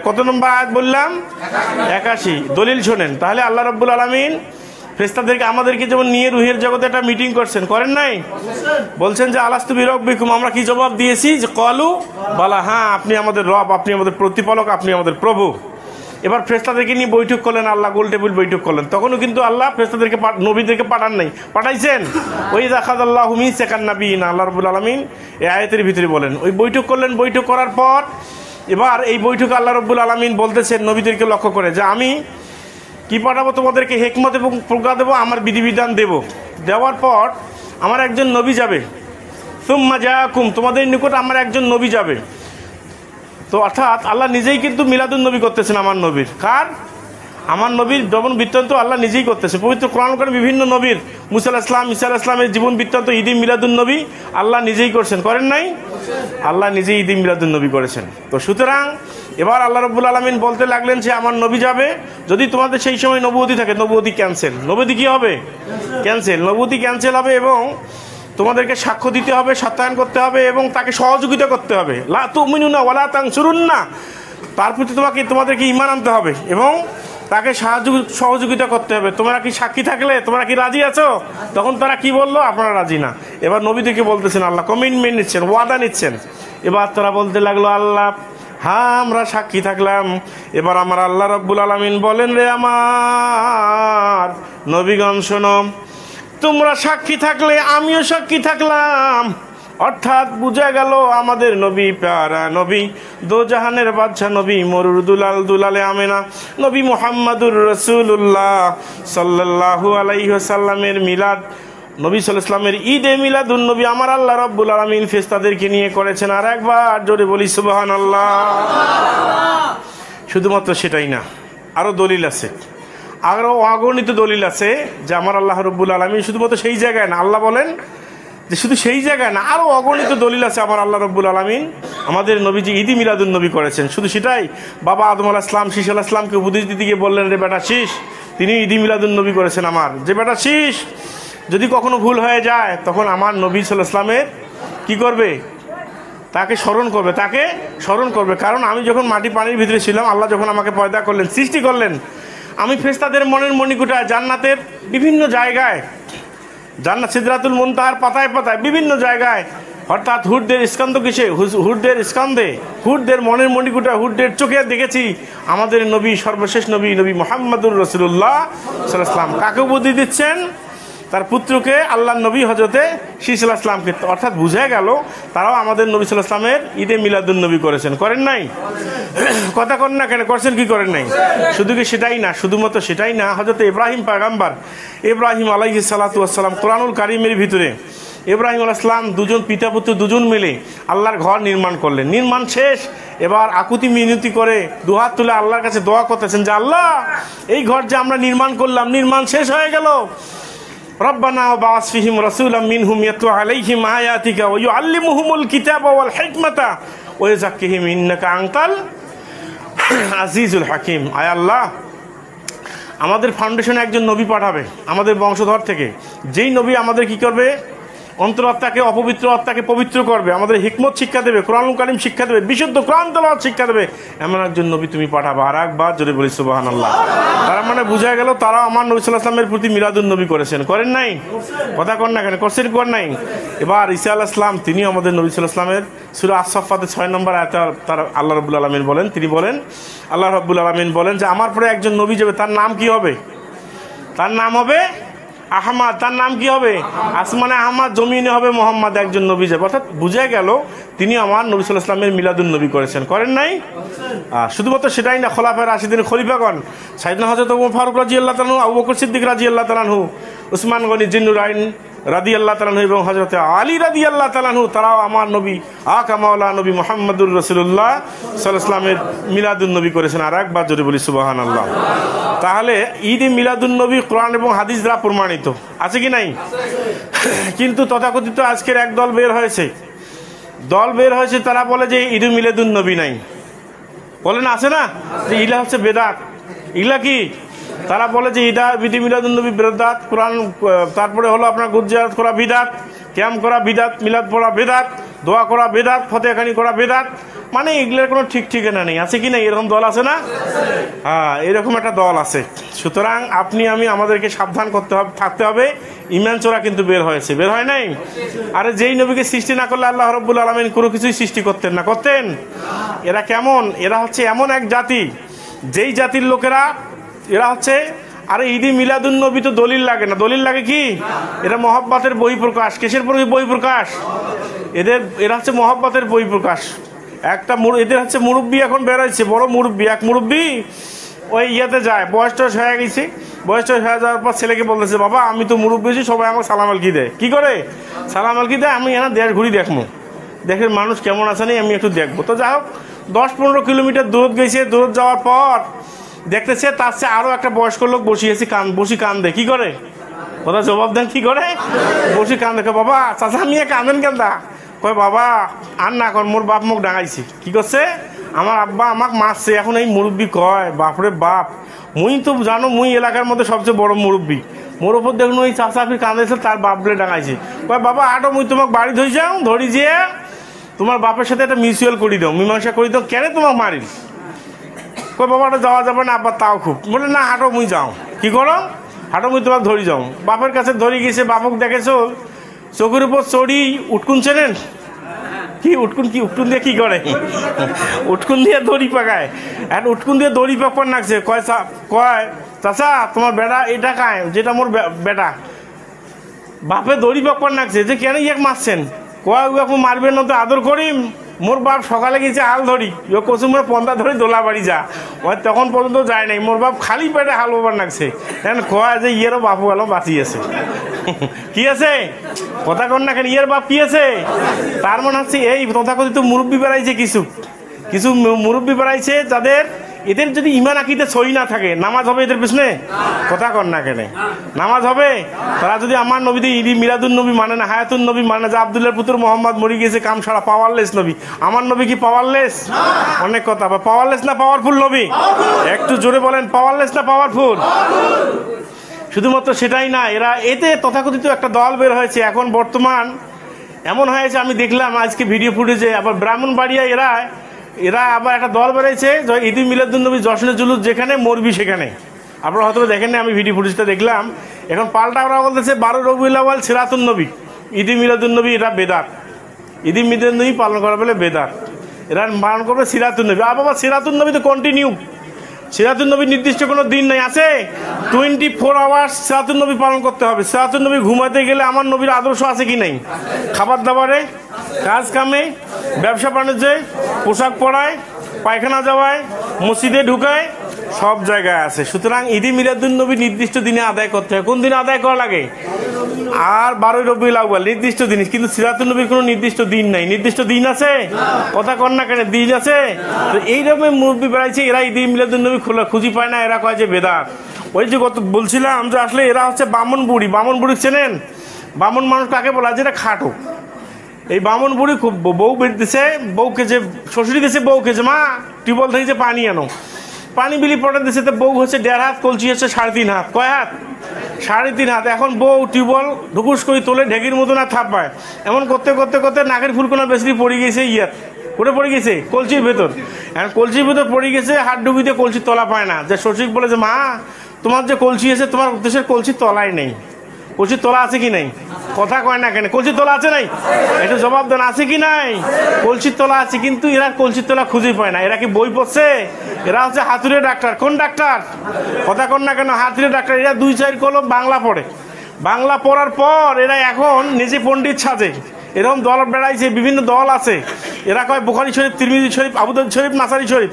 কত নম্বর আয়াত বললাম? 81। দলিল শোনেন। তাহলে আল্লাহ রাব্বুল আলামিন ফেরেশতাদেরকে আমাদেরকে যেমন নিয়ে রুহের জগতে একটা মিটিং করছেন, করেন নাই? বলছেন যে আলাস্তু বিরাব্বিকুম, আমরা কি জবাব দিয়েছি? যে কলু বালা, হ্যাঁ আপনি আমাদের রব, আপনি আমাদের প্রতিপালক, আপনি আমাদের প্রভু। এবার ফেরেশতাদেরকে নিয়ে বৈঠক করলেন আল্লাহ, গোল টেবিল বৈঠক করলেন। তখনও কিন্তু আল্লাহ ফেরেশতাদেরকে নবীদেরকে পাঠান নাই, পাঠাইছেন। ওই আখাযাল্লাহু মিসাকান নাবিয়িনা, আল্লাহ রাব্বুল আলামিন এই আয়াতের ভিতরে বলেন। ওই বৈঠক করলেন, বৈঠক করার পর এবার এই বৈঠকে আল্লাহ রাব্বুল আলামিন বলতেছেন নবীদেরকে লক্ষ্য করে যে আমি কি পাঠাবো তোমাদেরকে? হিকমত এবং প্রজ্ঞা দেবো, আমার বিধিবিধান দেব। দেওয়ার পর আমার একজন নবী যাবে, সুম্মা জাআকুম, তোমাদের নিকট আমার একজন নবী যাবে। তো অর্থাৎ আল্লাহ নিজেই কিন্তু মিলাদুন নবী করতেছেন আমার নবীর। কার? আমার নবীর জীবন বৃত্তান্ত আল্লাহ নিজেই করতেছে। পবিত্র কোরআন করে বিভিন্ন নবীর, মুসা আলাইহিস সালাম, ঈসা আলাইহিস সালামের জীবন বৃত্তান্ত ঈদ মিলাদুন নবী আল্লাহ নিজেই করছেন, করেন নাই? আল্লাহ নিজেই ঈদ মিলাদুন নবী করেছেন। তো সুতরাং এবার আল্লাহ রাব্বুল আলামিন বলতে লাগলেন যে আমার নবী যাবে, যদি তোমাদের সেই সময় নবুয়তি থাকে, নবুয়তি ক্যান্সেল। নবুয়তি কি হবে? ক্যান্সেল। নবুয়তি ক্যান্সেল হবে এবং তোমাদেরকে সাক্ষ্য দিতে হবে, সত্যায়ন করতে হবে এবং তাকে সহযোগিতা করতে হবে। লা তুমিনুনা ওয়ালা তানসুরুন্না, তার প্রতি তোমাদেরকে ঈমান আনতে হবে এবং তাকে সহযোগিতা করতে হবে। তোমরা কি সাক্ষী থাকলে তোমরা কি রাজি আছো? তখন তারা কি বললো? আপনারা রাজি না। এবার নবীদেরকে বলতেছেন আল্লাহ, কমিটমেন্ট নিচ্ছেন, ওয়াদা নিচ্ছেন। এবার তারা বলতে লাগলো আল্লাহ হ্যাঁ আমরা সাক্ষী থাকলাম। এবার আমার আল্লাহ রাব্বুল আলামিন বলেন, রে আমার নবীগণ শোনো, তোমরা সাক্ষী থাকলে আমিও সাক্ষী থাকলাম। অর্থাৎ বুঝা গেল আমাদের নবী প্যারা নবী, দোজাহানের বাদশা নবী, মরুর দুলাল দুলালে আমেনা নবী মুহাম্মাদুর রাসূলুল্লাহ সাল্লাল্লাহু আলাইহি ওয়াসাল্লামের মিলাদ, নবী সাল্লাল্লাহু আলাইহি ওয়াসাল্লামের ঈদে মিলাদুন নবী আমার আল্লাহ রাব্বুল আলামিন ফেরেশতাদেরকে নিয়ে করেছেন। আর একবার জোরে বলি সুবহানাল্লাহ। শুধুমাত্র সেটাই না, আরো দলিল আছে, আরো অগণিত দলিল আছে যে আমার আল্লাহ রাব্বুল আলামিন শুধুমাত্র সেই জায়গায় না, আল্লাহ বলেন যে শুধু সেই জায়গায় না, আরো অগণিত দলিল আছে আমার আল্লাহ রাব্বুল আলামিন আমাদের নবীজি ঈদি মিলাদুন নবী করেছেন। শুধু সেটাই, বাবা আদম আলাইহিস সালাম শীষ আলাইহিস সালামকে উপদেশ দিতে গিয়ে বললেন, রে বেটা শীষ, তিনি ঈদি মিলাদুন নবী করেছেন আমার। যে বেটা শীষ, যদি কখনো ভুল হয়ে যায় তখন আমার নবী সাল্লাল্লাহু আলাইহি ওয়াসাল্লামের কি করবে? তাকে স্মরণ করবে, তাকে স্মরণ করবে। কারণ আমি যখন মাটি পানির ভিতরে ছিলাম, আল্লাহ যখন আমাকে পয়দা করলেন, সৃষ্টি করলেন, আমি ফেরেশতাদের মনের মণিকুটায়, জান্নাতের বিভিন্ন জায়গায়, জান্নাত সিদরাতুল মুনতাহার পাতায় পাতায় বিভিন্ন জায়গায়, অর্থাৎ হুডদের স্কন্ধ কিসে, হুডদের স্কন্ধে, হুডদের মনের মণিকুটা, হুডদের চোখে দেখেছি আমাদের নবী, সর্বশেষ নবী, নবী মুহাম্মাদুর রাসূলুল্লাহ সাল্লাল্লাহু আলাইহি ওয়াসাল্লাম। কাকে বুদ্ধি দিচ্ছেন? তার পুত্রকে, আল্লাহর নবী হযরতে শীষ আলাইহিস সালামকে। অর্থাৎ বুঝা গেল তারাও আমাদের নবী সাল্লাল্লাহু আলাইহি ওয়াসাল্লামের ঈদে মিলাদুন নবী করেছেন, করেন নাই? কথা করেন না কেন? করছেন কি করেন নাই? শুধু কি সেটাই না, শুধুমাত্র সেটাই না, হযরতে ইব্রাহিম পয়গম্বর, ইব্রাহিম আলাইহিস সালাতু ওয়াস সালাম, কোরআনুল কারীমের ভিতরে ইব্রাহিম আলাইহিস সালাম দুজন পিতা পুত্র দুজন মিলে আল্লাহর ঘর নির্মাণ করলেন। নির্মাণ শেষ, এবার আকুতি মিনতি করে দুহাত তুলে আল্লাহর কাছে দোয়া করতেছেন যে আল্লাহ, এই ঘর যে আমরা নির্মাণ করলাম, নির্মাণ শেষ হয়ে গেল, রব্বানা ওয়াবা'আস ফীহিম রাসূলাম মিনহুম ইয়াতলু আলাইহিম আয়াতিকা ওয়া ইউআল্লিমুহুমুল কিতাবা ওয়াল হিকমাতা ওয়া ইউযাক্কিহিম ইন্নাকা আনতাল আজিজুল হাকিম। আয় আল্লাহ, আমাদের ফাউন্ডেশনে একজন নবী পাঠাবে আমাদের বংশধর থেকে, যেই নবী আমাদের কি করবে? অন্তরাত্মাকে, অপবিত্র আত্মাকে পবিত্র করবে, আমাদের হিকমত শিক্ষা দেবে, কোরআনুল কারীম শিক্ষা দেবে, বিশুদ্ধ কোরআন তেলাওয়াত শিক্ষা দেবে, এমন একজন নবী তুমি পাঠাবে। আর একবার জোরে বলি সুবহানাল্লাহ। তার মানে বুঝা গেল তারা আমার নবী সাল্লাল্লাহু আলাইহি ওয়াসাল্লামের প্রতি মিলাদুন নবী করেছেন, করেন নাই? কথা কর না কেন? করছেন, কর নাই? এবার ঈসা আলাইহিস সালাম, তিনি আমাদের নবী সাল্লাল্লাহু আলাইহি ওয়াসাল্লামের সূরা আস-সাফফাতের 6 নম্বর আয়াতে তার আল্লাহ রাব্বুল আলামিন বলেন, তিনি বলেন, আল্লাহ রাব্বুল আলামিন বলেন যে আমার পরে একজন নবী যাবে, তার নাম কি হবে? তার নাম হবে আহমদ। তার নাম কি হবে? আসমানে আহমদ, জমিনে হবে মোহাম্মদ। একজন নবী যাবে, অর্থাৎ বুঝা গেল তিনি আমার নবী সাল্লাল্লাহু আলাইহি ওয়াসাল্লামের মিলাদুন নবী করেছেন, করেন নাই? শুধুমাত্র সেটাই না, খোলাফায়ে রাশিদিন খলিফাগণ, সাইয়েদনা হযরত ওমর ফারুক রাদিয়াল্লাহু তাআলা, আবু বকর সিদ্দিক রাদিয়াল্লাহু তাআলা, উসমান গনি জিন্নুরাইন রাদিয়াল্লাহু তাআলা এবং হযরত আলী রাদিয়াল্লাহু তাআলা, তারাও আমার নবী আকা মাওলানা নবী মুহাম্মদুর রাসূলুল্লাহ সাল্লাল্লাহু আলাইহি ওয়াসাল্লামের মিলাদুন নবী করেছেন। আর একবার জোরে বলি সুবহানাল্লাহ। তাহলে ঈদে মিলাদুন নবী কোরআন এবং হাদিস দ্বারা প্রমাণিত, আছে কি নাই? কিন্তু তথাকথিত আজকের এক দল বের হয়েছে, তারা বলে যে ঈদে মিলাদুন নবী নাই, বলেন আছে না, যে ইলা হচ্ছে বেদাত। ইলা কি? তারা বলে যে ঈদে মিলাদুন নবী বেদাত, কোরআন, তারপরে হলো আপনার গুরজিয়াত করা বিদাত, ক্যাম্প করা বিদাত, মিলাদ পড়া বেদাত, দোয়া করা বেদাত, ফতেহাখানি করা বেদাত। মানে এগুলোর কোনো ঠিক ঠিকানা নেই, আছে কি না? এরকম দল আছে না? হ্যাঁ, এরকম একটা দল আছে। সুতরাং আপনি আমি আমাদেরকে সাবধান করতে হবে, থাকতে হবে। ইমান চোরা কিন্তু বের হয়েছে, বের হয় নাই? আরে যেই নবীকে সৃষ্টি না করলে আল্লাহ রাব্বুল আলামিন কোনো কিছুই সৃষ্টি করতেন না, করতেন? এরা কেমন? এরা হচ্ছে এমন এক জাতি, যেই জাতির লোকেরা এরা হচ্ছে, আরে ঈদে মিলাদুন নবী তো দলিল লাগে না, দলিল লাগে কি? এরা মহব্বতের বহিঃপ্রকাশ। কিসের বহিঃপ্রকাশ? এরা হচ্ছে মহব্বতের বহিঃপ্রকাশ। এদের হচ্ছে মুরব্বী এখন বেরোচ্ছে, বড় মুরব্বী, এক মুরব্বী ওই ইয়েতে যায়, বয়স টয়স হয়ে গেছে, বয়স টয়স হয়ে যাওয়ার পর ছেলেকে বলতেছে, বাবা আমি তো মুরব্বী হয়েছি, সবাই আমাকে সালাম আলকি দেয়। কি করে সালাম আলকি দেয়? আমি এখানে দেশ ঘুরি দেখবো, দেখের মানুষ কেমন আছে না, আমি একটু দেখবো। তো যাই হোক 10-15 কিলোমিটার দূর গেছে। দূর যাওয়ার পর দেখতেছে তার চেয়ে আরো একটা বয়স্ক লোক বসিয়েছে, বসি কান্দে। কি করে? কথা জবাব দেন, কি করে? বসি কান্দে। বাবা চাচা নিয়ে কান্দেন কেন্দা? কয় বাবা আর না কর, মোর বাপ মুখ ডাঙাইছি। কি করছে? আমার আব্বা আমাকে মারছে। এখন এই মুরব্বী কয়, বাপরে বাপ, মুই তো জানো মুই এলাকার মধ্যে সবচেয়ে বড় মুরব্বী, মোর ওপর দেখুন ওই চাচা ফির কান্দেছে, তার বাপ বলে ডাঙাইছে। কয় বাবা আটো, মুই তোমাকে বাড়ি ধরে যাও, ধরি যেয়ে তোমার বাপের সাথে একটা মিউচুয়াল করি দাও, মীমাংসা করি দাও, কেন তোমাকে মারিস? কয় বাবা ওটা যাওয়া যাবে না, আব্বা তাও খুব। বলে না হাঁটো, মুই যাও। কি করো? হাঁটো, মুই তোমাকে ধরি যাও। বাপের কাছে ধরি গেছে, বাপক দেখেছো চোখের উপর চড়ি উটকুন, চেনেন কি উটকুন? কি উটকুন দিয়ে কি করে? উটকুন দিয়ে দড়ি পাকায়। আর উটকুন দিয়ে দড়ি পাকবার নাকছে। কয় চাচা তোমার বেটা এটা খায়, যেটা মোর বেটা। বাপে দড়ি পাকবার নাকছে যে কেন ইয়াক মারছেন? কয় এখন মারবেন না তো, আদর করিম। মোর বাপ সকালে গেছে হাল ধরি, ও কচু মোর পন্দা ধরি দোলা বাড়ি যা। ওই তখন পর্যন্ত যায় নাই, মোর বাপ খালি পেটে হাল বাবার নাকছে। এখন কয় যে ইয়েরও বাপু গেল বাঁচিয়েছে। কি আছে? কথা কন না কেন? ইয়ের বাপ কি আছে? তার মানে হচ্ছে এই তথাকথিত মুরব্বী বেড়াইছে, কিছু মুরব্বী বেড়াইছে যাদের, এদের যদি ইমান আকিতে সই না থাকে, নামাজ হবে এদের পিছনে? কথা কন না কেন? নামাজ হবে? তারা যদি আমার নবীতে ঈদি মিলাদুন নবী মানে না, হায়াতুন নবী মানে না, যে আব্দুল্লাহর পুত্র মোহাম্মদ মরি গেছে কাম ছাড়া, পাওয়ারলেস নবী। আমার নবী কি পাওয়ারলেস? অনেক কথা। পাওয়ারলেস না পাওয়ারফুল নবী? একটু জোরে বলেন, পাওয়ারলেস না পাওয়ারফুল? শুধুমাত্র সেটাই না, এরা এতে তথাকথিত একটা দল বের হয়েছে এখন বর্তমান। এমন হয়েছে, আমি দেখলাম আজকে ভিডিও ফুটেজে, আবার ব্রাহ্মণবাড়িয়া এরা আবার একটা দল বেড়াইছে, ঈদ মিলাদুন নবী জশ্নে জুলুস যেখানে, মরবি সেখানে। আপনারা হয়তো দেখেন না, আমি ভিডিও ফুটেজটা দেখলাম। এখন পাল্টা ওরা বলতেছে 12 রবিউল আউয়াল সিরাতুন নবী, ঈদ মিলাদুন নবী এটা বেদাত, ঈদ মিলাদুন নবী পালন করা বলে বেদাত। এরা পালন করবে সিরাতুন নবী। আর বাবা সিরাতুন নবী তো কন্টিনিউ, সিরাতুন নবী নির্দিষ্ট কোনো দিন নাই, আছে 24 আওয়ার্স সিরাতুন নবী পালন করতে হবে। সিরাতুন নবী ঘুমাতে গেলে আমার নবীর আদর্শ আছে কি নাই? খাবার দাবারে, কাজ কামে, ব্যবসা বাণিজ্যে, পোশাক পরায়, পায়খানা যাওয়ায়, মসজিদে ঢুকায়, সব জায়গায় আছে। সুতরাং ঈদ মিলাদুন নবী নির্দিষ্ট দিনে আদায় করতে হয়। কোন দিনে আদায় করা লাগে? আর 12 রবিউল আউয়াল নির্দিষ্ট দিন। কিন্তু সিরাতুন নবীর কোনো নির্দিষ্ট দিন নাই। নির্দিষ্ট দিন আছে? কথা কন না কেন? দিন আছে। তো এইরকম মুরব্বী বেড়াইছে, এরা ঈদ মিলাদুন নবী খুঁজি পায় না, এরা কয় যে বেদাত। ওই যে বলছিলাম যে আসলে এরা হচ্ছে বামন বুড়ি। বামন বুড়ি চেনেন? বামন মানুষ কাকে বলা? যেটা খাটো। এই বামন বুড়ি খুব বউ বেরতেছে, বউকে যে শ্বশুরি দিয়েছে, বউকে যে মা টিউবওয়েল থেকে যে পানি আনো, পানি বিলি পটে দিয়েছে। তো বউ হচ্ছে 1.5 হাত, কলসি হচ্ছে 3.5 হাত। কয় হাত? 3.5 হাত। এখন বউ টিউবওয়েল ঢুকুস করে তোলে, ঢেকির মতো না থাপ পায়। এমন করতে করতে করতে নাকের ফুলকোনা বেশি পড়ে গেছে, করে পড়ে গেছে কলসির ভেতর। এখন কলসির ভেতর পড়ে গেছে, হাত ডুবিতে কলসির তলা পায় না। যে শ্বশুর বলে যে মা তোমার যে কলসি আছে, তোমার দেশের কলসির তলাই নেই। কলসির তলা আছে কি নাই? কথা কয় না কেন? কলসির তলা আছে নাই? একটু জবাব দেন, আছে কি নাই? কলসির তলা আছে, কিন্তু এরা কলসির তলা খুঁজে পায় না। এরা কি বই পড়ছে? এরা হচ্ছে হাতুড়ে ডাক্তার। কোন ডাক্তার? কথা কন না কেন? হাতুড়ে ডাক্তার। এরা 2-4 কলম বাংলা পড়ে। বাংলা পড়ার পর এরা এখন নিজে পণ্ডিত সাজে। এরকম দল বেড়াইছে, বিভিন্ন দল আছে। এরা কয় বুখারী শরীফ, তিরমিজি শরীফ, আবু দাউদ শরীফ, নাসাই শরীফ।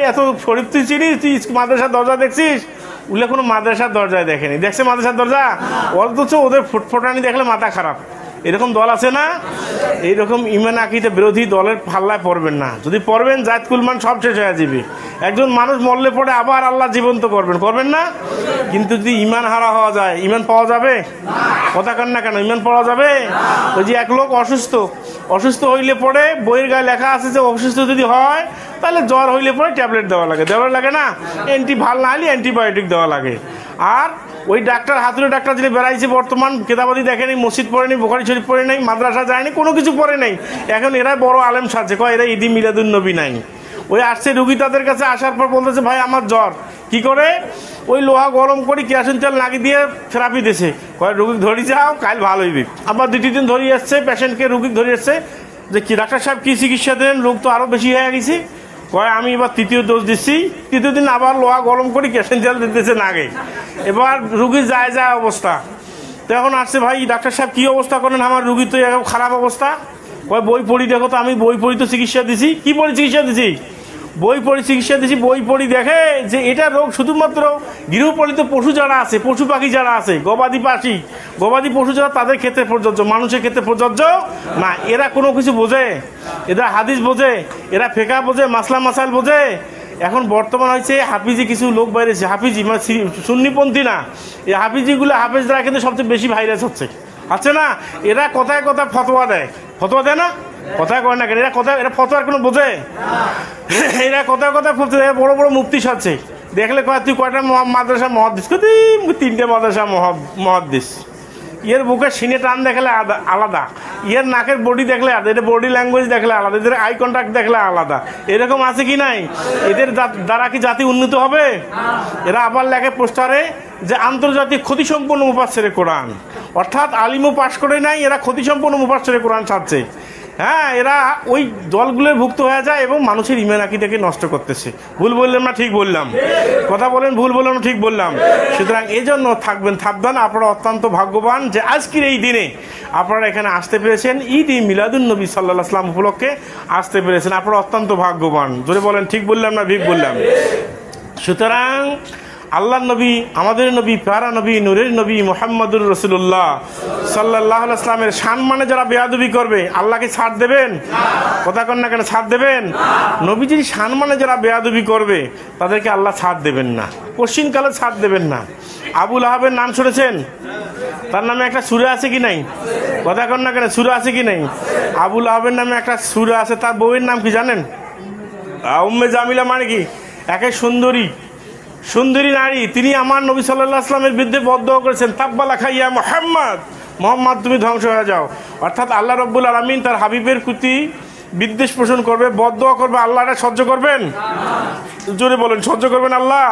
এত শরীফ তুই চিনিস? তুই মাদ্রাসার দরজা দেখছিস? উল্লেখ কোনো মাদ্রাসার দরজায় দেখেনি। দেখছে মাদ্রাসার দরজা? অথচ ওদের ফুটফোটানি দেখলে মাথা খারাপ। এরকম দল আছে না? এইরকম ইমান আকিদা বিরোধী দলের পাল্লায় পড়বেন না। যদি পড়বেন জাত কুলমান সব শেষ হয়ে যাবে। একজন মানুষ মরলে পড়ে আবার আল্লাহ জীবন্ত করবেন না? কিন্তু যদি ইমান হারা হওয়া যায়, ইমান পাওয়া যাবে? কথা কান না কেন? ইমান পাওয়া যাবে? ওই যে এক লোক অসুস্থ হইলে পরে বইয়ের গায়ে লেখা আছে যে অসুস্থ যদি হয় তাহলে জ্বর হইলে পরে ট্যাবলেট দেওয়া লাগে না? ভাল না হলে অ্যান্টিবায়োটিক দেওয়া লাগে। আর ওই ডাক্তার হাতুড়ে ডাক্তার যিনি বেড়াইছে বর্তমান কেতাবাদি দেখেনি, মসজিদ পড়ে নেই, বুখারী শরীফ পড়ে নেই, মাদ্রাসা যায়নি, কোনো কিছু পড়ে নেই, এখন এরা বড় আলেম সাজছে, কয় এরা ঈদি মিলাদুন নবী নাই। ওই আসছে রুগী, তাদের কাছে আসার পর বলতেছে ভাই আমার জ্বর, কি করে? ওই লোহা গরম করে কেরোসিন তেল লাগিয়ে দিয়ে থেরাপি দিয়েছে, কয় রুগী ধরি যাও কাল ভালো হইবে। আবার 2 দিন ধরে আসছে পেশেন্টকে, রুগী ধরে আসছে যে কি ডাক্তার সাহেব কি চিকিৎসা দেন, রোগ তো আরো বেশি হয়ে গেছে। কয় আমি এবার 3য় ডোজ দিচ্ছি, 3য় দিন আবার লোহা গরম করে কেরোসিন তেল দিতেছে নাগে, এবার রুগী যায় অবস্থা। তখন আসছে ভাই ডাক্তার সাহেব কি অবস্থা করেন, আমার রুগী তো এরকম খারাপ অবস্থা। কয় বই পড়ি দেখো তো, আমি বই পড়ি তো চিকিৎসা দিছি। কি পড়ি চিকিৎসা দিছি? বই পড়ি চিকিৎসা দিছি। বই পড়ি দেখে যে এটা রোগ শুধুমাত্র গৃহপালিত পশু যারা আছে, পশু পাখি যারা আছে, গবাদি পশু যারা, তাদের ক্ষেত্রে প্রযোজ্য, মানুষের ক্ষেত্রে প্রযোজ্য না। এরা কোনো কিছু বোঝে? এরা হাদিস বোঝে, এরা ফেকা বোঝে, মাসলা মাসাইল বোঝে। এখন বর্তমান হয়েছে হাফিজি কিছু লোক বাইরেছে, হাফিজি মানে সুন্নিপন্থী না, এই হাফিজিগুলো হাফেজরা কিন্তু সবচেয়ে বেশি ভাইরাস হচ্ছে, আছে না? এরা কথায় কথায় ফতোয়া দেয় না, কথায় কয় না কেন? এরা ফতোয়ার কোনো বোঝে? এরা কথায় কথায় বড় বড় মুফতি সাজছে, দেখলে কয় তুই কয়টা মাদ্রাসা মহাদ্দিস, 3টে মাদ্রাসা মহাদ্দিস। এর বুকের সিনে টান দেখলে আলাদা, এর নাকের বডি দেখলে আলাদা, এদের বডি ল্যাঙ্গুয়েজ দেখলে আলাদা, এদের আই কন্ট্যাক্ট দেখলে আলাদা। এরকম আছে কি নাই? এদের দ্বারা কি জাতি উন্নত হবে? এরা আবার লেখে পোস্টারে যে আন্তর্জাতিক ক্ষতিসম্পন্ন মুফাসসিরে কোরআন, অর্থাৎ আলিমও পাশ করে নাই, এরা ক্ষতিসম্পন্ন মুফাসসিরে কোরআন ছাড়ছে। হ্যাঁ, এরা ওই দলগুলোর ভুক্ত হয়ে যায় এবং মানুষের ইমান আকীদাকে নষ্ট করতেছে। ভুল বললাম না ঠিক বললাম? কথা বলেন, ভুল বললাম না ঠিক বললাম? সুতরাং এই জন্য থাকবেন সাবধান, আপনারা অত্যন্ত ভাগ্যবান যে আজকের এই দিনে আপনারা এখানে আসতে পেরেছেন, ঈদ মিলাদুন নবী সাল্লাল্লাহু আলাইহি ওয়াসাল্লাম উপলক্ষে আসতে পেরেছেন, আপনারা অত্যন্ত ভাগ্যবান। জোরে বলেন ঠিক বললাম না ঠিক বললাম? সুতরাং আল্লাহর নবী, আমাদের নবী, প্যারা নবী, নূরের নবী মুহাম্মদুর রাসূলুল্লাহ সাল্লাল্লাহু আলাইহি ওয়াসাল্লামের সম্মানে যারা বেয়াদবি করবে আল্লাহকে ছাড় দেবেন? কথা কন না কেন? ছাড় দেবেন? নবীজির সম্মানে যারা বেয়াদবি করবে তাদেরকে আল্লাহ ছাড় দেবেন না, কোশ্চিনকালে ছাড় দেবেন না। আবু লাহাবের নাম শুনেছেন? তার নামে একটা সূরা আছে কি নাই? কথা কন না কেন? সূরা আছে কি নাই? আবু লাহাবের নামে একটা সূরা আছে, তার বউয়ের নাম কি জানেন? উম্মে জামিলা, মানে কি একে সুন্দরী নারী। তিনি আমার নবী সাল্লাল্লাহু আলাইহি ওয়াসাল্লামের বিরুদ্ধে বদদোয়া করেছেন, তাব্বালা খাইয়া মুহাম্মদ তুমি ধ্বংস হয়ে যাও। অর্থাৎ আল্লাহ রাব্বুল আলামিন তার হাবিবের প্রতি বিদ্বেষ পোষণ করবে, বদদোয়া করবে, আল্লাহ এটা সহ্য করবেন? জোরে বলেন, সহ্য করবেন আল্লাহ?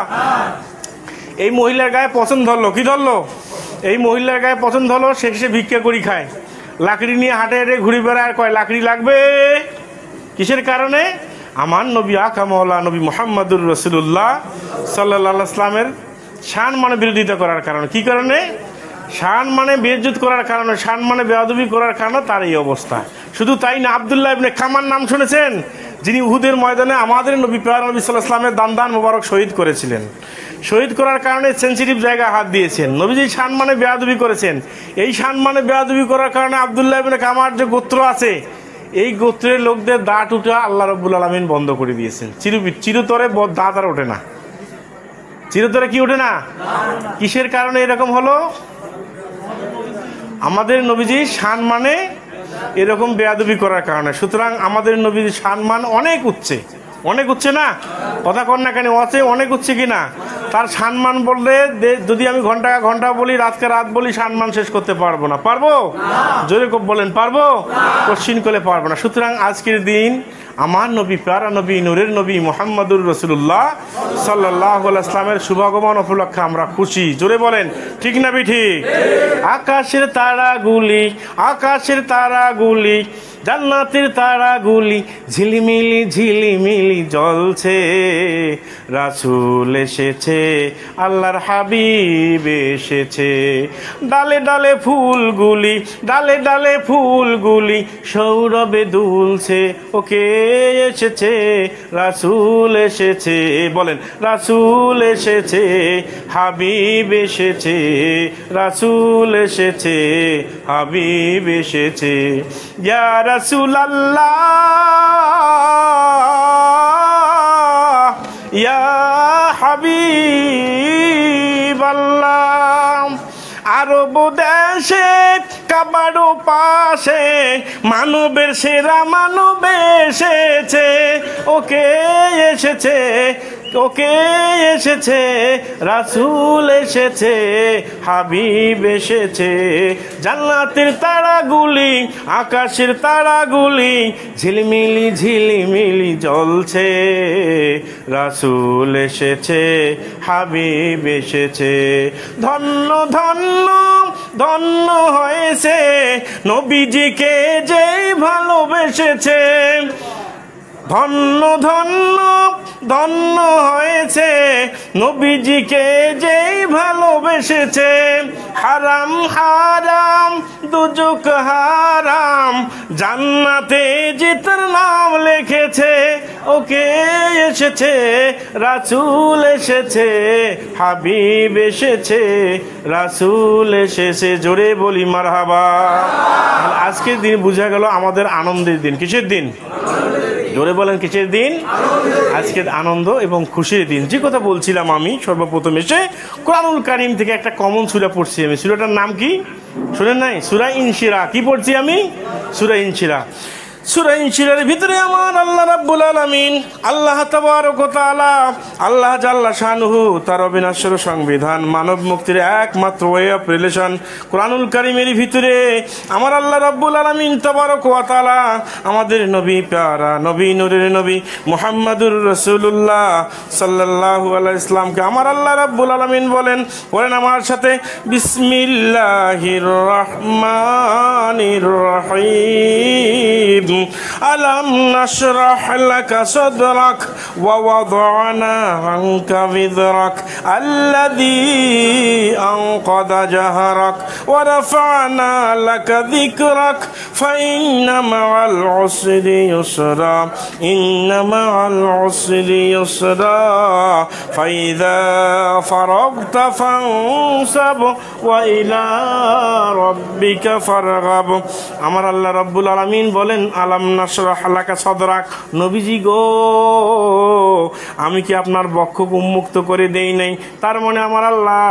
এই মহিলার গায়ে পছন্দ ধরলো, কি ধরলো? এই মহিলার গায়ে পছন্দ হলো, সে ভিক্ষা করি খায়, লাকড়ি নিয়ে হাটে হাটে ঘুরে বেড়ায়, আর কয় লাকড়ি লাগবে। কিসের কারণে? আমার নবী আকা মাওলা নবী মুহাম্মদুর রাসূলুল্লাহ সাল্লাল্লাহু আলাইহি ওয়াসাল্লামের সম্মানে বিরোধিতা করার কারণে। কি কারণে? সম্মানে বেইজ্জত করার কারণে, সম্মানে বেয়াদবি করার কারণে তার এই অবস্থা। শুধু তাই না, আব্দুল্লাহ ইবনে কামার নাম শুনেছেন? যিনি উহুদের ময়দানে আমাদের নবী প্যারা নবী সাল্লাল্লাহু আলাইহি ওয়াসাল্লামের দান মোবারক শহীদ করেছিলেন। শহীদ করার কারণে সেনসিটিভ জায়গায় হাত দিয়েছেন, নবীজি সম্মানে বেয়াদবি করেছেন। এই সম্মানে বেয়াদবি করার কারণে আব্দুল্লাহ ইবনে কামার যে গোত্র আছে, এই গোত্রের লোকদের দাঁত উঠা আল্লাহ রাব্বুল আলামিন বন্ধ করে দিয়েছেন। চিরতরে দাঁত আর ওঠে না, চিরতরে কি ওঠে না? কিসের কারণে এরকম হলো? আমাদের নবীজির সম্মানে এরকম বেয়াদবি করার কারণে। সুতরাং আমাদের নবীর সম্মান অনেক উচ্চে, অনেক উচ্চে না? কথা কন না কেন? অনেক উচ্চে কিনা? তার সম্মান বললে যদি আমি ঘন্টা বলি, রাতকে রাত বলি, সম্মান শেষ করতে পারবো না। পারবো? জোরে বলেন, পারবো? কোশ্চিন করলে পারবো না। সুতরাং আজকের দিন আমার নবী, প্যারা নবী, নূরের নবী মুহাম্মদুর রাসূলুল্লাহ সাল্লাল্লাহু আলাইহি ওয়াসাল্লামের শুভাগমন উপলক্ষে আমরা খুশি। জোরে বলেন ঠিক না ঠিক? আকাশের তারাগুলি জান্নাতের তারাগুলি ঝিলিমিলি ঝিলিমিলি জ্বলছে, রাসূল এসেছে, আল্লাহর হাবিব এসেছে। ডালে ডালে ফুলগুলি সৌরভে দুলছে, ওকে এসেছে, রাসূল এসেছে। বলেন, রাসূল এসেছে, হাবিব এসেছে, রাসূল এসেছে, হাবিব এসেছে। ইয়া রাসূলাল্লাহ, ইয়া হাবিবাল্লাহ। আরব দেশে কাবার পাশে মানবের সেরা মানব এসেছে, ওকে এসেছে, ওকে এসেছে, রাসূল এসেছে, হাবিব এসেছে। জান্নাতের তারাগুলি, আকাশের তারাগুলি ঝিলমিলি ঝিলিমিলি জ্বলছে। রাসূল এসেছে, হাবিব এসেছে। ধন্য ধন্য ধন্য হয়েছে নবীজিকে যেই ভালোবেসেছে। ধন্য ধন্য ধন্য হয়েছে নবীজিকে যেই ভালোবেসেছে। হারাম হারাম দুজক হারাম জান্নাতে জিতার নাম লিখেছে। ওকে এসেছে, রাসূল এসেছে, হাবিব এসেছে, রাসূল এসেছে। জোরে বলি মারহাবা। আজকের দিন বোঝা গেল আমাদের আনন্দের দিন। কিসের দিন? জোরে বলেন কিসের দিন? আজকের আনন্দ এবং খুশির দিন। যে কথা বলছিলাম আমি সর্বপ্রথম এসে কোরআনুল কারীম থেকে একটা কমন সূরা পড়ছি আমি। সূরাটার নাম কি শুনেন নাই? সূরা ইনশিরা। কি পড়ছি আমি? সূরা ইনশিরা। সূরা ইনশিরার ভিতরে আমার আল্লাহ রাব্বুল আলামিন, আল্লাহ তাবারক ওয়া তাআলা, আল্লাহ জাল্লা শানুহু, তার অবিনশ্বর সংবিধান, মানব মুক্তির একমাত্র ওয়ে অফ রিলেশন কোরআনুল কারীমের ভিতরে আমার আল্লাহ রাব্বুল আলামিন তাবারক ওয়া তাআলা আমাদের নবী প্যারা নবী, নূরের নবী মুহাম্মাদুর রাসূলুল্লাহ সাল্লাল্লাহু আলাইহি ইসলামকে আমার আল্লাহ রাব্বুল আলামিন বলেন আমার সাথে, বিসমিল্লাহির রহমানির রহিম। আলাম নাশরাহ লাকা সাদরাক ওয়া ওয়াদানা আনকা বিযরাক আল্লাযী আনকাদা জাহরাক ওয়া রাফা'না লাকা যিকরাক ফাইন্না মা'আল উসরি ইউসরা ইন্না মা'আল উসরি ইউসরা ফাইযা ফারাগতা ফানসাব ওয়া ইলা রাব্বিকা ফারগাব। আমার আল্লাহ রাব্বুল আলামিন বলেন, আলাম নাশরাহ লাকা সাদরাক, নবীজি গো আমি কি আপনার বক্ষকে উন্মুক্ত করে দেই নাই? তার মানে আমার আল্লাহ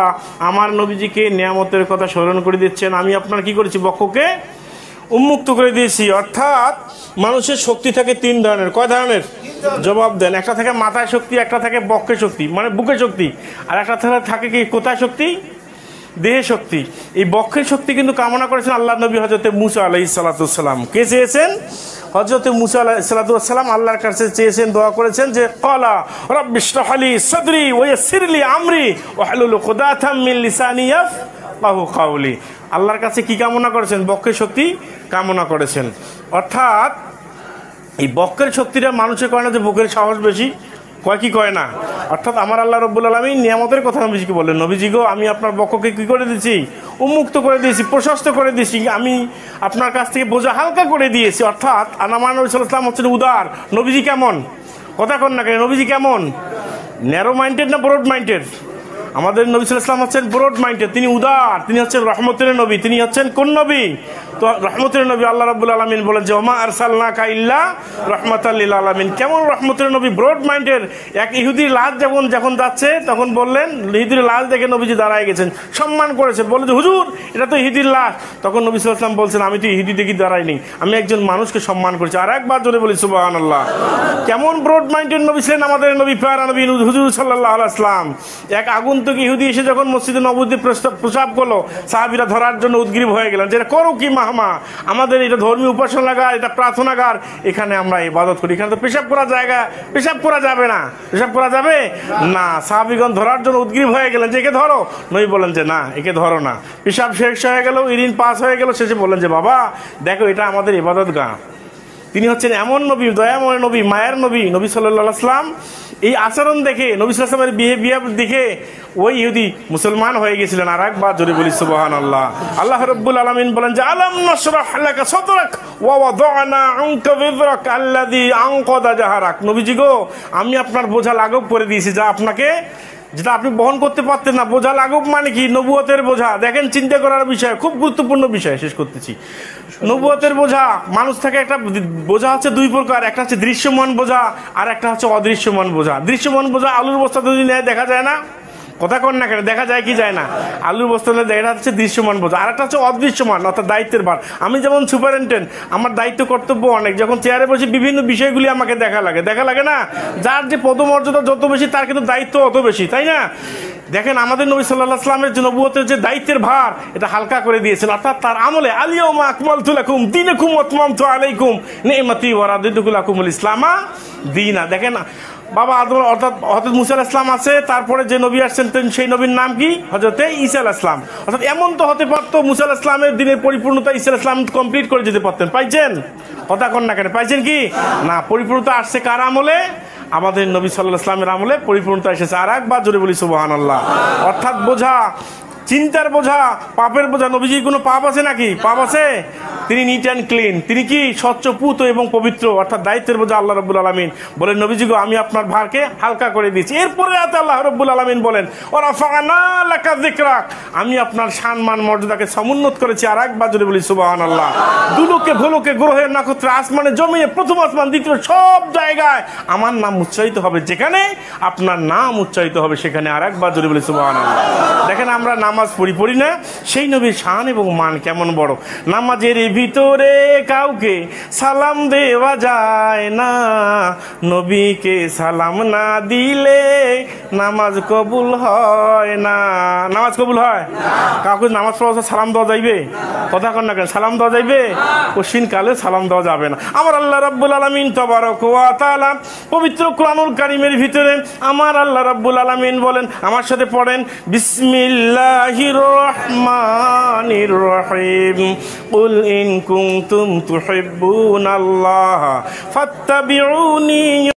আমার নবীজিকে নিয়ামতের কথা স্মরণ করে দিচ্ছেন, আমি আপনার কি করেছি? বক্ষকে উন্মুক্ত করে দিয়েছি। অর্থাৎ মানুষের শক্তি থাকে তিন ধরনের। কয় ধরনের? জবাব দেন। একটা থাকে মাথায় শক্তি, একটা থাকে বক্ষে শক্তি মানে বুকে শক্তি, আর একটা থাকে কি কোথায় শক্তি? দেহে শক্তি। এই বক্ষের শক্তি কিন্তু কামনা করেছেন আল্লাহ নবী হযরতে মুসা আলাইহিস সালাতু ওয়াস সালাম। কে চেয়েছেন? হযরতে মুসা আলাইহিস সালাতু ওয়াস সালাম আল্লাহর কাছে চেয়েছেন, দোয়া করেছেন যে ক্বালা রাব্বি ইশরাহ লি সাদরি ওয়া ইয়াসসির লি আমরি ওয়াহলুল উকদাতাম মিন লিসানি ইয়াফকাহু কাওলি। আল্লাহর কাছে কি কামনা করেছেন? বক্ষের শক্তি কামনা করেছেন। অর্থাৎ এই বক্ষের শক্তিটা মানুষের কয় না যে বুকের সাহস বেশি, কয় কি কয় না। অর্থাৎ আমার আল্লাহ রাব্বুল আলামিন নিয়ামতের কথা নবীজিকে বললেন, নবীজি গো আমি আপনার বক্ষকে কি করে দিয়েছি? উন্মুক্ত করে দিয়েছি, প্রশস্ত করে দিয়েছি, আমি আপনার কাছ থেকে বোঝা হালকা করে দিয়েছি। অর্থাৎ আমার নবী সাল্লাল্লাহু আলাইহি ওয়াসাল্লাম হচ্ছেন উদার। নবীজি কেমন? কথা কন না কেন? নবীজি কেমন? ন্যারো মাইন্ডেড না ব্রড মাইন্ডেড? আমাদের নবী সাল্লাল্লাহু আলাইহি ওয়াসাল্লাম হচ্ছেন ব্রড মাইন্ডেড, তিনি উদার, তিনি হচ্ছেন রহমতের নবী। তিনি হচ্ছেন কোন নবী? তো রহমতের নবী। আল্লাহ রাব্বুল আলামিন বলেন যে ওমা আরসালনাকা ইল্লা রাহমাতাল লিল আলামিন। কেমন রহমতের নবী? Broad minded. এক ইহুদির লাশ যখন যাচ্ছে তখন বললেন, ইহুদির লাশ দেখে নবীজি দাঁড়ায় গেছেন, সম্মান করেছে, বলে যে হুজুর এটা তো ইহুদির লাশ। তখন নবী সাল্লাল্লাহু আলাইহি ওয়াসাল্লাম বলছেন আমি তো ইহুদি দেখি দাঁড়াইনি, আমি একজন মানুষকে সম্মান করেছি। আর একবার জোরে বলি সুবহানাল্লাহ। কেমন ব্রড মাইন্ডেড নবী ছিলেন আমাদের নবী, প্যারা নবী হুজুর সাল্লাল্লাহু আলাইহি ওয়াসাল্লাম। এক আগন্তুক ইহুদি এসে যখন মসজিদে নববীতে প্রস্রাব করলো, সাহাবীরা ধরার জন্য উদ্গ্রীব হয়ে গেলেন যে করো কি মাহমা, আমাদের এটা ধর্মীয় উপাসনাগার, এটা প্রার্থনাগার, এখানে আমরা ইবাদত করি, এখানে তো পেশাব করার জায়গা, পেশাব করা যাবে না। পেশাব করা যাবে না। সাহাবীগণ ধরার জন্য উদ্গ্রীব হয়ে গেলেন যে একে ধরো। নবী বলেন যে না, একে ধরো না। পেশাব শেষ হয়ে গেল, ইরিন পাস হয়ে গেল, শেষে বললেন যে বাবা দেখো এটা আমাদের ইবাদত গাহ। তিনি হচ্ছেন এমন নবী, দয়াময় নবী, মায়ের নবী, নবী সাল্লাল্লাহু আলাইহি ওয়াসাল্লাম। এই আচরণ দেখে, নবী সাল্লাল্লাহু আলাইহি ওয়াসাল্লামের বিহেভিয়ার দেখে ওই ইহুদি মুসলমান হয়ে গেছিলেন। আর একবার জোরে বলি সুবহানাল্লাহ। আল্লাহ রাব্বুল আলামিন বলেন যে আলাম নাশরাহ লাকা সাদরাক ওয়া ওয়াদানা আনকা বিযরাক আল্লাযী আনকাদা জাহরাক। নবীজি গো আমি আপনার বোঝা লাঘব করে দিয়েছি, যা আপনাকে যেটা আপনি বহন করতে পারতেন না। বোঝা লাঘব মানে কি? নবুয়তের বোঝা। দেখেন চিন্তা করার বিষয়, খুব গুরুত্বপূর্ণ বিষয়, শেষ করতেছি। নবুয়তের বোঝা, মানুষ থাকে একটা বোঝা হচ্ছে দুই প্রকার, একটা হচ্ছে দৃশ্যমান বোঝা আর একটা হচ্ছে অদৃশ্যমান বোঝা। দৃশ্যমান বোঝা আলুর বস্তা যদি নেয় দেখা যায় না, কথা কন না কেন, দেখা যায় কি যায় না? আলুর বস্তা এটা হচ্ছে দৃশ্যমান বোঝা, আর একটা হচ্ছে অদৃশ্যমান, অর্থাৎ দায়িত্বের ভার। আমি যেমন সুপারিনটেন্ডেন্ট, আমার দায়িত্ব কর্তব্য অনেক, যখন চেয়ারে বসে বিভিন্ন বিষয়গুলি আমাকে দেখা লাগে না? যার যে পদমর্যাদা যত বেশি তার কিন্তু দায়িত্ব অত বেশি, তাই না? দেখেন আমাদের নবী সাল্লাল্লাহু আলাইহি ওয়াসাল্লামের যে নবুয়তের যে দায়িত্বের ভার, এটা হালকা করে দিয়েছেন, অর্থাৎ তার আমলে আল-ইয়াউমা আকমালতু লাকুম দীনাকুম ওয়া আতমামতু আলাইকুম নি'মাতি ওয়া রাদিতু লাকুমুল ইসলামা দীনা। দেখেন বাবা আদম অর্থাৎ হযরত মুসা আলাইহিস সালাম আছে, তারপরে যে নবী আসছেন সেই নবীর নাম কি? হযরত ঈসা আলাইহিস সালাম। অর্থাৎ এমন তো হতে পারতো মুসা আলাইহিস সালামের দিনের পরিপূর্ণতা ঈসা আলাইহিস সালাম কমপ্লিট করে যেতে পারতেন, পাইছেন? কথা কন না কেন, পাইছেন কি না? পরিপূর্ণতা আসছে কার আমলে? আমাদের নবী সাল্লাল্লাহু আলাইহি ওয়াসাল্লামের আমলে পরিপূর্ণতা এসেছে। আর একবার জোরে বলি সুবহানাল্লাহ। অর্থাৎ বোঝা, চিন্তার বোঝা, পাপের বোঝা, নবীজির কোনো পাপ আছে নাকি? পাপ আছে? তিনি নিট অ্যান্ড ক্লিন, তিনি কি স্বচ্ছ পুত এবং পবিত্র, অর্থাৎ দায়িত্বের বোঝা আল্লাহ রাব্বুল আলামিন বলেন নবীজি গো আমি আপনার ভারকে হালকা করে দিয়েছি। এরপরে আল্লাহ রাব্বুল আলামিন বলেন ওয়ারাফা'না লাকা যিকরাক, আমি আপনার সম্মান মর্যাদাকে সমুন্নত করেছি। আর একবার জোরে বলি সুবহানাল্লাহ। দুলোকে ভোলোকে গ্রহের নক্ষত্র আসমানে জমিনে প্রথম আসমান দ্বিতীয় সব জায়গায় আমার নাম উচ্চারিত হবে, যেখানে আপনার নাম উচ্চারিত হবে সেখানে। আর একবার জোরে বলি সুবহানাল্লাহ। দেখেন আমরা নামাজ পড়ি না, সেই নবীর শান এবং মান কেমন বড়। নামাজের ভিতরে কাউকে সালাম দেওয়া যায় না, নবীকে সালাম না দিলে নামাজ কবুল হয় না। নামাজ কবুল হয়? কাউকে নামাজ পড়া সালাম দেওয়া যাইবে? কথা কন না কেন, সালাম দেওয়া যাইবে? কঠিন কালে সালাম দেওয়া যাবে না। আমার আল্লাহ রাব্বুল আলামিন তাবারক ওয়া তাআলা পবিত্র কুরআনুল কারীমের ভিতরে আমার আল্লাহ রাব্বুল আলামিন বলেন, আমার সাথে পড়েন, বিসমিল্লাহির রহমানির রহিম, কুল ইন কুনতুম তুহিব্বুনাল্লাহ ফাত্তাবিউনি